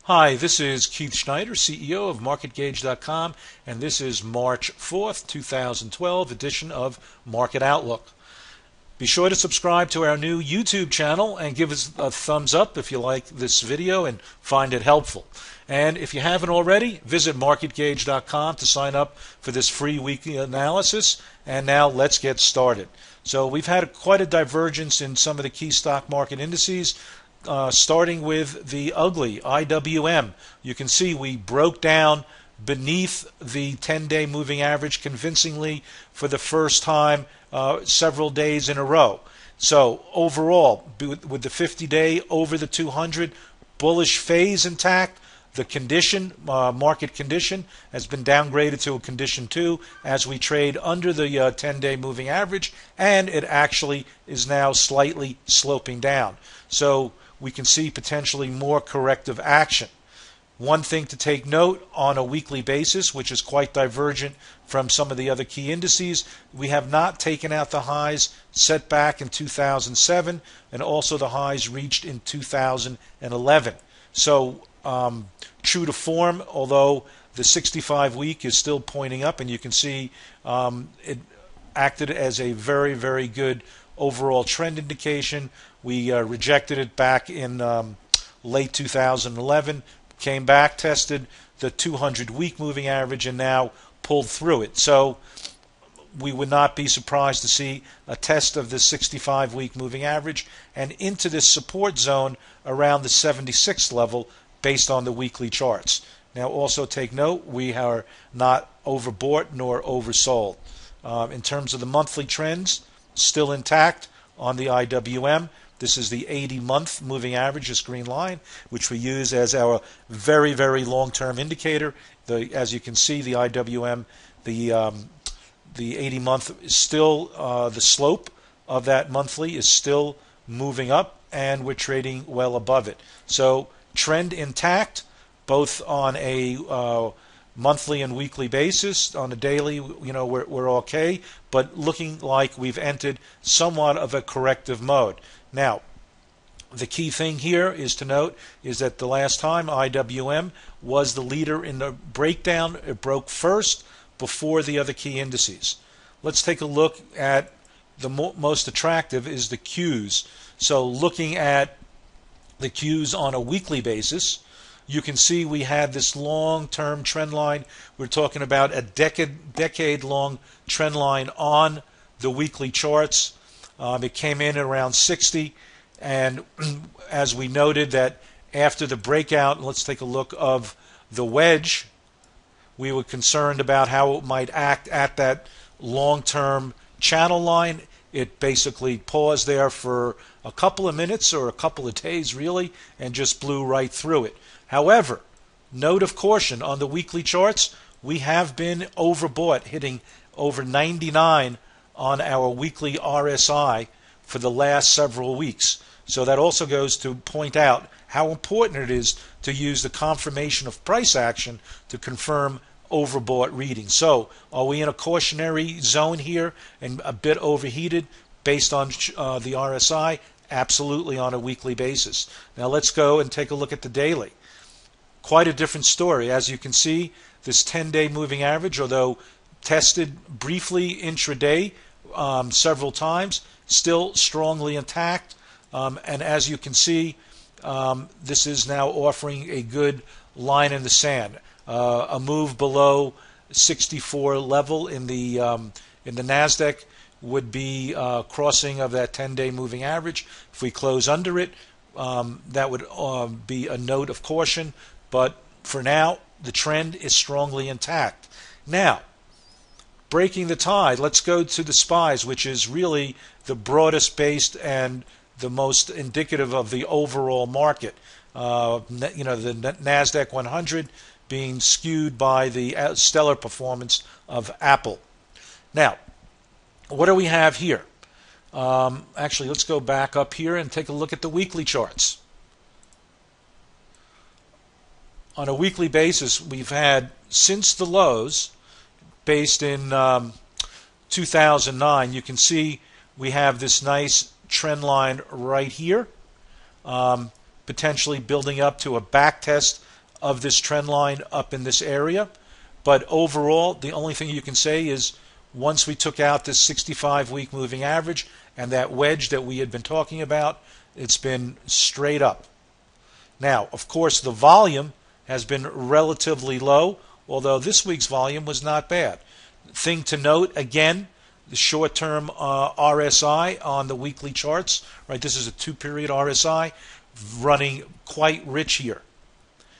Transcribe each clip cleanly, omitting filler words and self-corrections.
Hi, this is Keith Schneider, CEO of MarketGauge.com, and this is March 4th, 2012 edition of Market Outlook. Be sure to subscribe to our new YouTube channel and give us a thumbs up if you like this video and find it helpful. And if you haven't already, visit MarketGauge.com to sign up for this free weekly analysis. And now let's get started. So we've had quite a divergence in some of the key stock market indices. Starting with the ugly IWM, you can see we broke down beneath the 10-day moving average convincingly for the first time several days in a row. So overall, with the 50-day over the 200, bullish phase intact. The condition, market condition, has been downgraded to a condition 2 as we trade under the 10-day moving average, and it actually is now slightly sloping down. So we can see potentially more corrective action. One thing to take note on a weekly basis, which is quite divergent from some of the other key indices, we have not taken out the highs set back in 2007 and also the highs reached in 2011. So true to form, although the 65-week is still pointing up, and you can see it acted as a very, very good overall trend indication. We rejected it back in late 2011, came back, tested the 200-week moving average, and now pulled through it. So we would not be surprised to see a test of the 65-week moving average and into this support zone around the 76 level based on the weekly charts. Now also take note, we are not overbought nor oversold. In terms of the monthly trends, still intact on the IWM. This is the 80-month moving average, this green line, which we use as our very, very long-term indicator. As you can see, the IWM, the 80-month is still, the slope of that monthly is still moving up, and we're trading well above it. So trend intact, both on a monthly and weekly basis. On a daily, we're okay, but looking like we've entered somewhat of a corrective mode. Now, the key thing here is to note is that the last time IWM was the leader in the breakdown, it broke first before the other key indices. Let's take a look at the most attractive is the Qs. So looking at the Qs on a weekly basis, you can see we had this long-term trend line. We're talking about a decade-long trend line on the weekly charts. It came in at around 60, and as we noted that after the breakout, let's take a look of the wedge, we were concerned about how it might act at that long-term channel line. It basically paused there for a couple of minutes or a couple of days really and just blew right through it. However, note of caution on the weekly charts, we have been overbought, hitting over 99 on our weekly RSI for the last several weeks. So that also goes to point out how important it is to use the confirmation of price action to confirm overbought readings. So are we in a cautionary zone here and a bit overheated based on the RSI? Absolutely, on a weekly basis. Now let's go and take a look at the daily. Quite a different story. As you can see, this 10-day moving average, although tested briefly intraday several times, still strongly intact. And as you can see, this is now offering a good line in the sand. A move below 64 level in the Nasdaq would be crossing of that 10-day moving average. If we close under it, that would be a note of caution. But for now, the trend is strongly intact. Now, breaking the tide, let's go to the SPYs, which is really the broadest based and the most indicative of the overall market. The Nasdaq 100 being skewed by the stellar performance of Apple. Now, what do we have here? Actually, let's go back up here and take a look at the weekly charts. On a weekly basis, we've had, since the lows, based in 2009, you can see we have this nice trend line right here, potentially building up to a back test of this trend line up in this area. But overall, the only thing you can say is once we took out this 65-week moving average and that wedge that we had been talking about, it's been straight up. Now, of course, the volume has been relatively low, although this week's volume was not bad. Thing to note, again, the short-term RSI on the weekly charts, right? This is a 2-period RSI running quite rich here.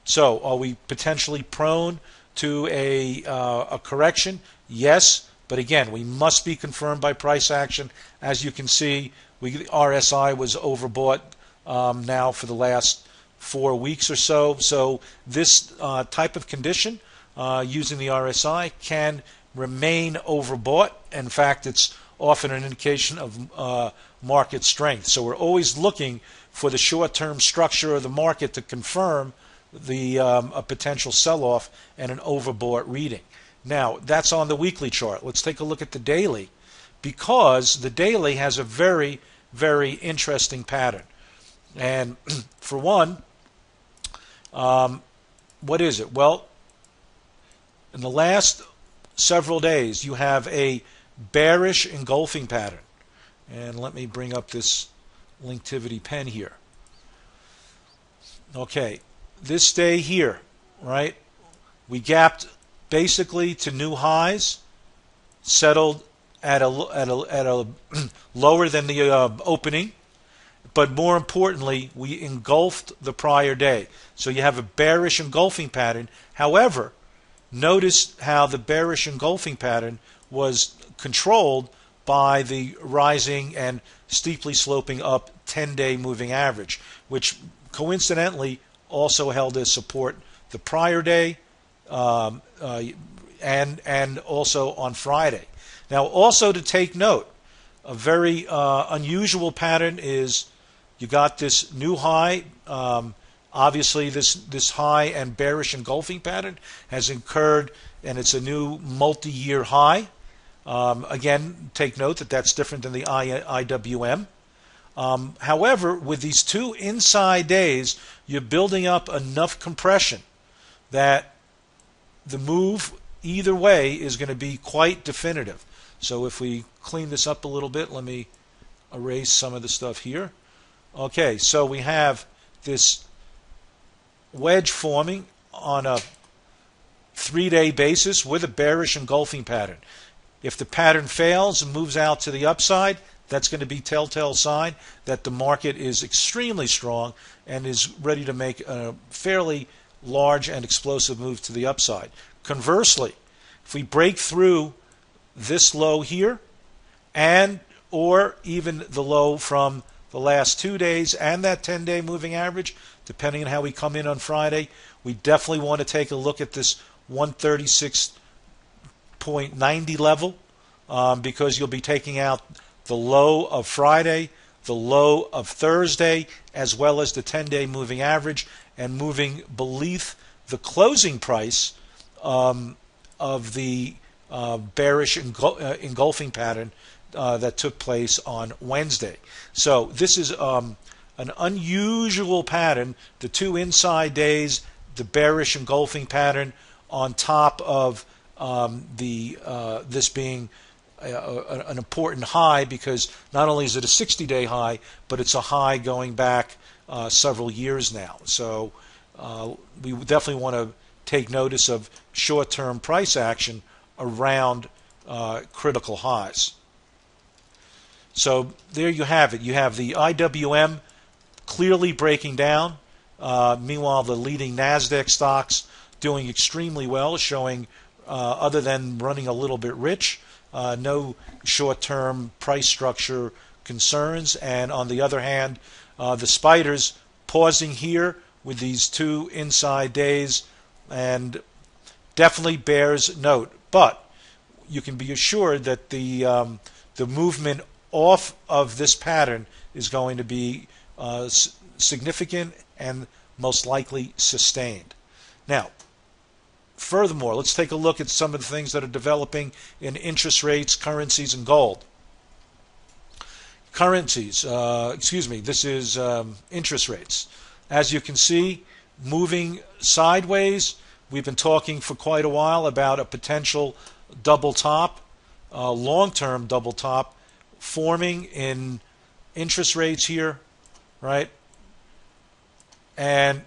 So, are we potentially prone to a correction? Yes, but again, we must be confirmed by price action. As you can see, the RSI was overbought now for the last 4 weeks or so. So this type of condition using the RSI can remain overbought. In fact, it's often an indication of market strength. So we're always looking for the short-term structure of the market to confirm the a potential sell-off and an overbought reading. Now, that's on the weekly chart. Let's take a look at the daily, because the daily has a very, very interesting pattern. And for one, what is it? Well, in the last several days, you have a bearish engulfing pattern. And let me bring up this Linktivity pen here. Okay, this day here, right? We gapped basically to new highs, settled at a lower than the opening, but more importantly, we engulfed the prior day. So you have a bearish engulfing pattern. However, notice how the bearish engulfing pattern was controlled by the rising and steeply sloping up 10-day moving average, which coincidentally also held as support the prior day and also on Friday. Now, also to take note, a very unusual pattern is you got this new high. Obviously, this high and bearish engulfing pattern has occurred, and it's a new multi-year high. Again, take note that that's different than the IWM. However, with these two inside days, you're building up enough compression that the move either way is going to be quite definitive. So if we clean this up a little bit, let me erase some of the stuff here. Okay, so we have this wedge forming on a 3-day basis with a bearish engulfing pattern. If the pattern fails and moves out to the upside, that's going to be a telltale sign that the market is extremely strong and is ready to make a fairly large and explosive move to the upside. Conversely, if we break through this low here and or even the low from the last 2 days and that 10-day moving average, depending on how we come in on Friday, we definitely want to take a look at this 136.90 level because you'll be taking out the low of Friday, the low of Thursday, as well as the 10-day moving average, and moving beneath the closing price of the bearish engulfing pattern that took place on Wednesday. So this is an unusual pattern. The two inside days, the bearish engulfing pattern on top of this being an important high, because not only is it a 60-day high, but it's a high going back several years now. So we definitely want to take notice of short-term price action around critical highs. So there you have it. You have the IWM clearly breaking down. Meanwhile, the leading NASDAQ stocks doing extremely well, showing other than running a little bit rich, no short-term price structure concerns. And on the other hand, the spiders pausing here with these two inside days, and definitely bears note. But you can be assured that the movement off of this pattern is going to be significant and most likely sustained. Now, furthermore, let's take a look at some of the things that are developing in interest rates, currencies, and gold. Currencies, this is interest rates. As you can see, moving sideways. We've been talking for quite a while about a potential double top, long-term double top forming in interest rates here, right? And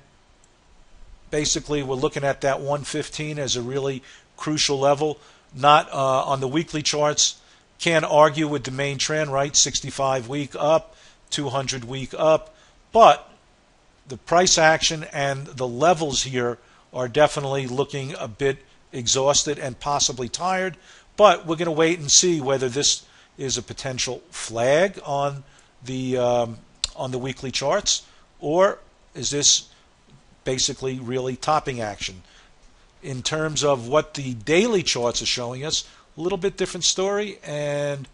basically we're looking at that 115 as a really crucial level. Not on the weekly charts. Can't argue with the main trend, right? 65 week up, 200 week up, but the price action and the levels here are definitely looking a bit exhausted and possibly tired. But we're going to wait and see whether this is a potential flag on the weekly charts, or is this basically really topping action. In terms of what the daily charts are showing us, a little bit different story and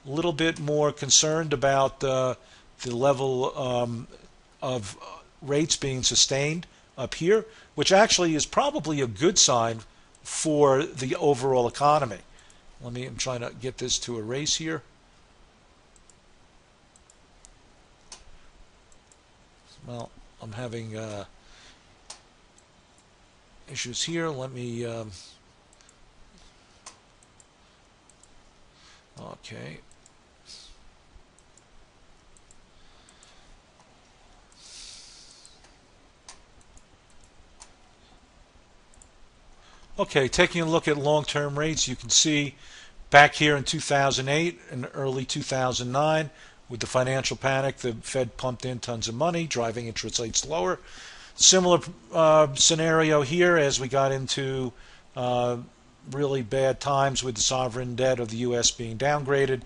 a little bit more concerned about the level of rates being sustained up here, which actually is probably a good sign for the overall economy. I'm trying to get this to erase here. Well, I'm having issues here. Let me okay. Okay, taking a look at long-term rates, you can see back here in 2008 and early 2009, with the financial panic, the Fed pumped in tons of money, driving interest rates lower. Similar scenario here as we got into really bad times with the sovereign debt of the U.S. being downgraded.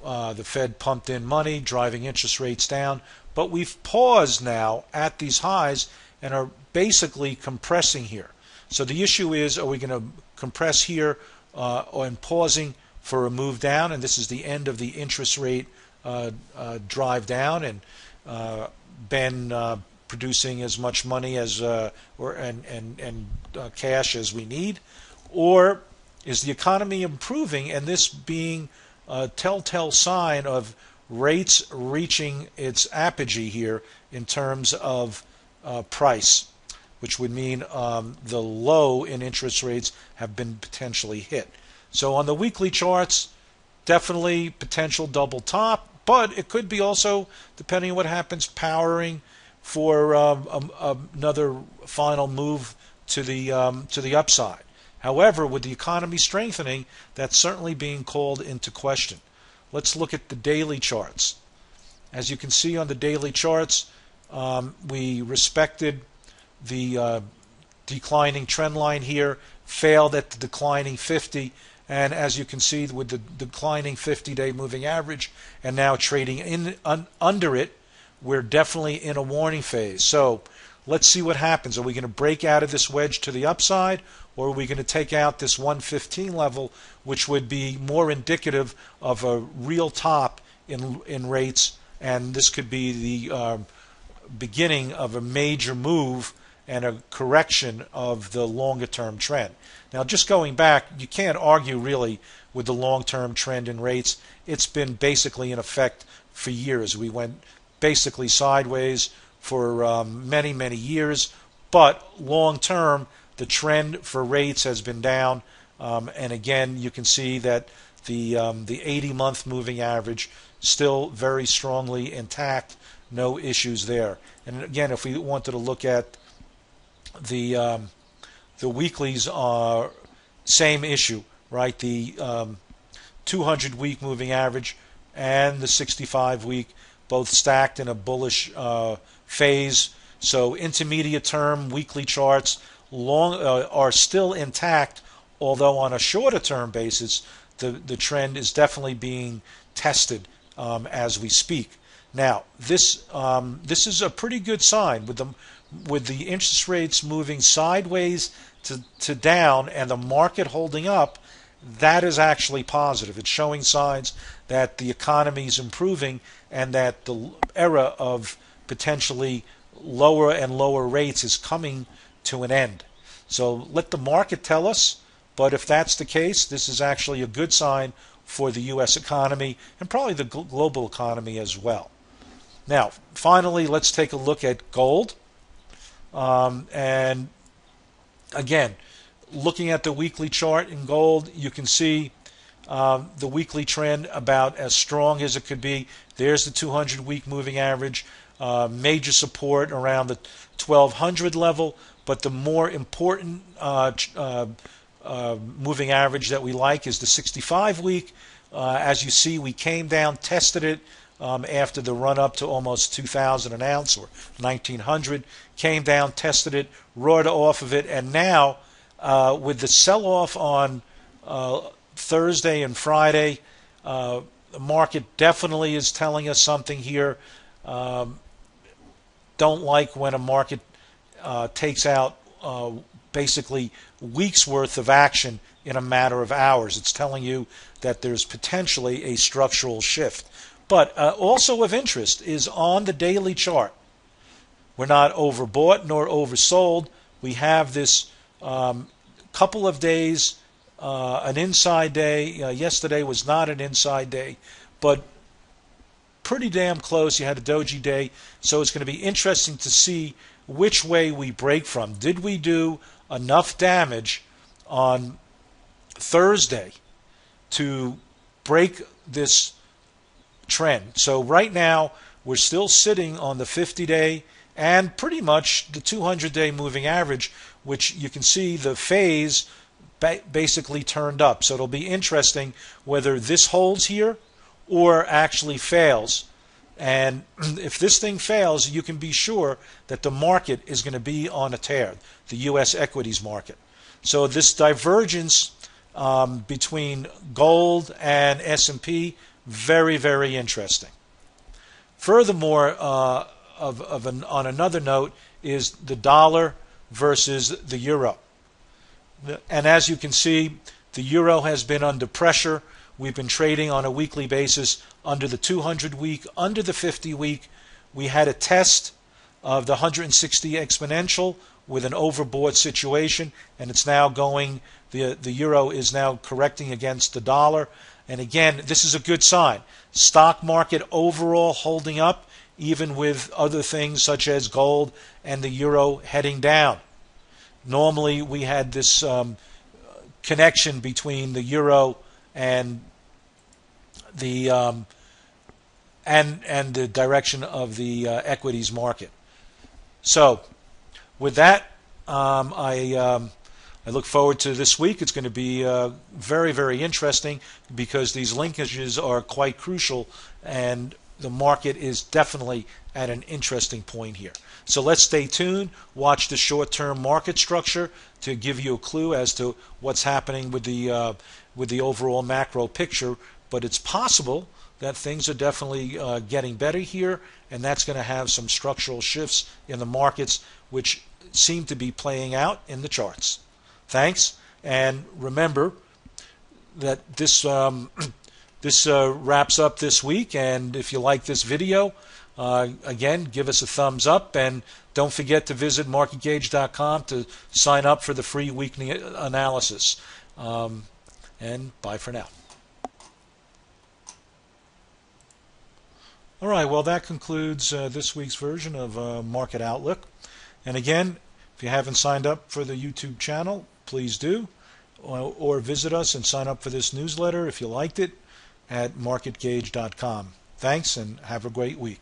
The Fed pumped in money, driving interest rates down. But we've paused now at these highs and are basically compressing here. So the issue is, are we going to compress here and pausing for a move down? And this is the end of the interest rate drive down, and been producing as much money as cash as we need, or is the economy improving, and this being a telltale sign of rates reaching its apogee here in terms of price, which would mean the low in interest rates have been potentially hit. So on the weekly charts, definitely potential double top, but it could be also, depending on what happens, powering for another final move to the upside. However, with the economy strengthening, that's certainly being called into question. Let's look at the daily charts. As you can see on the daily charts, we respected the declining trend line here, failed at the declining 50, and as you can see with the declining 50-day moving average and now trading under it, we're definitely in a warning phase. So let's see what happens. Are we going to break out of this wedge to the upside, or are we going to take out this 115 level, which would be more indicative of a real top in rates, and this could be the beginning of a major move and a correction of the longer term trend. Now, just going back, you can't argue really with the long-term trend in rates. It's been basically in effect for years. We went basically sideways for many, many years, but long-term, the trend for rates has been down. And again, you can see that the 80-month moving average still very strongly intact, no issues there. And again, if we wanted to look at the weeklies, are same issue, right? The 200-week moving average and the 65-week both stacked in a bullish phase. So intermediate term weekly charts are still intact, although on a shorter term basis, the trend is definitely being tested as we speak. Now, this is a pretty good sign with the interest rates moving sideways to down and the market holding up. That is actually positive. It's showing signs that the economy is improving and that the era of potentially lower and lower rates is coming to an end. So let the market tell us, but if that's the case, this is actually a good sign for the U.S. economy and probably the global economy as well. Now, finally, let's take a look at gold. And again, looking at the weekly chart in gold, you can see the weekly trend about as strong as it could be. There's the 200-week moving average, major support around the 1200 level, but the more important moving average that we like is the 65-week. As you see, we came down, tested it after the run up to almost 2,000 an ounce or 1,900, came down, tested it, roared off of it, and now with the sell-off on Thursday and Friday, the market definitely is telling us something here. Don't like when a market takes out basically weeks worth of action in a matter of hours. It's telling you that there's potentially a structural shift. But also of interest is on the daily chart. We're not overbought nor oversold. We have this couple of days, an inside day. Yesterday was not an inside day, but pretty damn close. You had a doji day, so it's going to be interesting to see which way we break from. Did we do enough damage on Thursday to break this trend? So right now we're still sitting on the 50-day and pretty much the 200-day moving average, which you can see the phase basically turned up. So it'll be interesting whether this holds here or actually fails. And if this thing fails, you can be sure that the market is going to be on a tear, the U.S. equities market. So this divergence between gold and S&P, very, very interesting. Furthermore, on another note is the dollar versus the euro. And as you can see, the euro has been under pressure. We've been trading on a weekly basis under the 200-week, under the 50-week. We had a test of the 160 exponential with an overbought situation, and it's now going, the euro is now correcting against the dollar. And again, this is a good sign. Stock market overall holding up, even with other things such as gold and the euro heading down. Normally, we had this connection between the euro and the the direction of the equities market. So, with that, I look forward to this week. It's going to be very, very interesting because these linkages are quite crucial, and the market is definitely at an interesting point here. So let's stay tuned, watch the short-term market structure to give you a clue as to what's happening with the overall macro picture. But it's possible that things are definitely getting better here, and that's going to have some structural shifts in the markets, which seem to be playing out in the charts. Thanks, and remember that this wraps up this week, and if you like this video, again, give us a thumbs up, and don't forget to visit MarketGauge.com to sign up for the free weekly analysis. And bye for now. All right, well, that concludes this week's version of Market Outlook. And again, if you haven't signed up for the YouTube channel, please do, or visit us and sign up for this newsletter if you liked it at MarketGauge.com. Thanks, and have a great week.